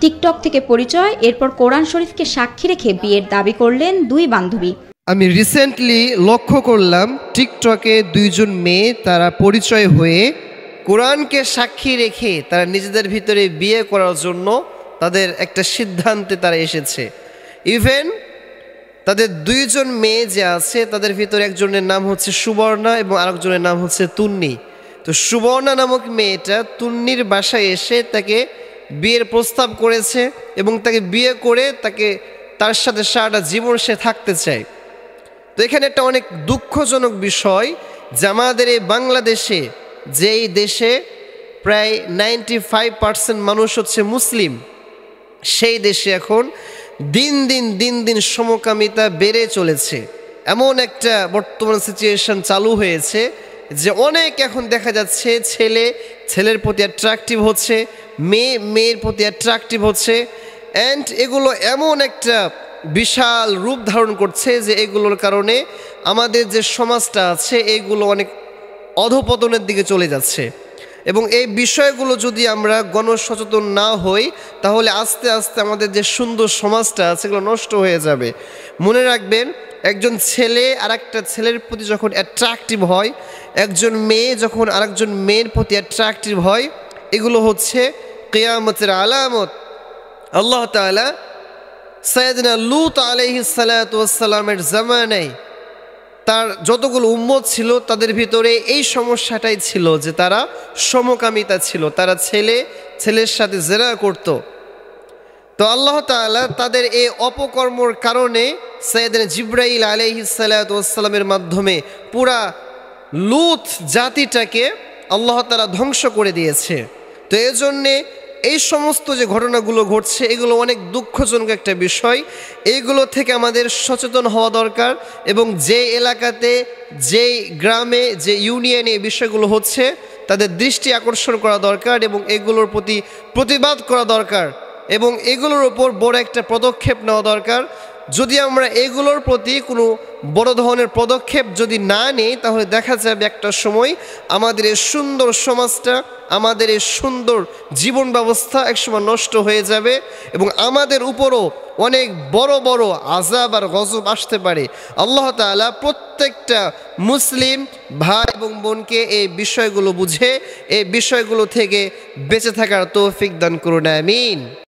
TikTok থেকে পরিচয়, এরপর কোরআন শরীফকে সাক্ষী রেখে বিয়ের দাবি করলেন দুই বান্ধবী। আমি রিসেন্টলি লক্ষ্য করলাম টিকটকে দুইজন মেয়ে তারা পরিচয় হয়ে কোরআনকে সাক্ষী রেখে তারা নিজেদের ভিতরে বিয়ে করার জন্য তাদের একটা সিদ্ধান্তে তারা এসেছে। ইভেন তাদের দুইজন মেয়ে যে আছে তাদের ভিতরে একজনের নাম হচ্ছে সুবর্ণা এবং আরেকজনের নাম হচ্ছে তুন্নি। তো সুবর্ণা নামক মেয়েটা তুন্নির বাসায় এসে তাকে বিয়ের প্রস্তাব করেছে এবং তাকে বিয়ে করে তার সাথে সারাটা জীবন সে থাকতে চায়। তো এখানে একটা অনেক দুঃখজনক বিষয় যে আমাদের এই বাংলাদেশে, যেই দেশে প্রায় 95% মানুষ হচ্ছে মুসলিম, সেই দেশে এখন দিন দিন সমকামিতা বেড়ে চলেছে। এমন একটা বর্তমান সিচুয়েশন চালু হয়েছে যে অনেক এখন দেখা যাচ্ছে ছেলের প্রতি অ্যাট্রাকটিভ হচ্ছে, মেয়ের প্রতি অ্যাট্রাকটিভ হচ্ছে। অ্যান্ড এগুলো এমন একটা বিশাল রূপ ধারণ করছে যে এগুলোর কারণে আমাদের যে সমাজটা আছে এগুলো অনেক অধপতনের দিকে চলে যাচ্ছে। এবং এই বিষয়গুলো যদি আমরা গণসচেতন না হই তাহলে আস্তে আস্তে আমাদের যে সুন্দর সমাজটা আছে এগুলো নষ্ট হয়ে যাবে। মনে রাখবেন, একজন ছেলে আর একটা ছেলের প্রতি যখন অ্যাট্রাকটিভ হয়, একজন মেয়ে যখন আরেকজন মেয়ের প্রতি অ্যাট্রাকটিভ হয়, এগুলো হচ্ছে কিয়ামতের আলামত। আল্লাহ তাআলা সাইয়েদনা লূত আলাইহিস সালাতু ওয়াস সালামের জামানায় তার যতগুলো উম্মত ছিল তাদের ভিতরে এই সমস্যাটাই ছিল যে তারা সমকামিতা ছিল, তারা ছেলের সাথে জেনা করত। তো আল্লাহ তাআলা তাদের এই অপকর্মর কারণে সাইয়েদনা জিবরাইল আলাইহিস সালাতু ওয়াস সালামের মাধ্যমে পুরা লূত জাতিটাকে আল্লাহ তাআলা ধ্বংস করে দিয়েছে। তো এজন্যে এই সমস্ত যে ঘটনাগুলো ঘটছে এগুলো অনেক দুঃখজনক একটা বিষয়। এইগুলো থেকে আমাদের সচেতন হওয়া দরকার এবং যে এলাকাতে, যেই গ্রামে, যে ইউনিয়নে এই বিষয়গুলো হচ্ছে তাদের দৃষ্টি আকর্ষণ করা দরকার এবং এগুলোর প্রতি প্রতিবাদ করা দরকার এবং এগুলোর ওপর বড় একটা পদক্ষেপ নেওয়া দরকার। যদি আমরা এগুলোর প্রতি কোনো বড় ধরনের পদক্ষেপ যদি না নিই তাহলে দেখা যাবে একটা সময় আমাদের এই সুন্দর সমাজটা, আমাদের এই সুন্দর জীবন ব্যবস্থা একসময় নষ্ট হয়ে যাবে এবং আমাদের উপরও অনেক বড় বড় আযাব আর গজব আসতে পারে। আল্লাহ তাআলা প্রত্যেকটা মুসলিম ভাই এবং বোনকে এই বিষয়গুলো বুঝে এই বিষয়গুলো থেকে বেঁচে থাকার তৌফিক দান করুন, আমিন।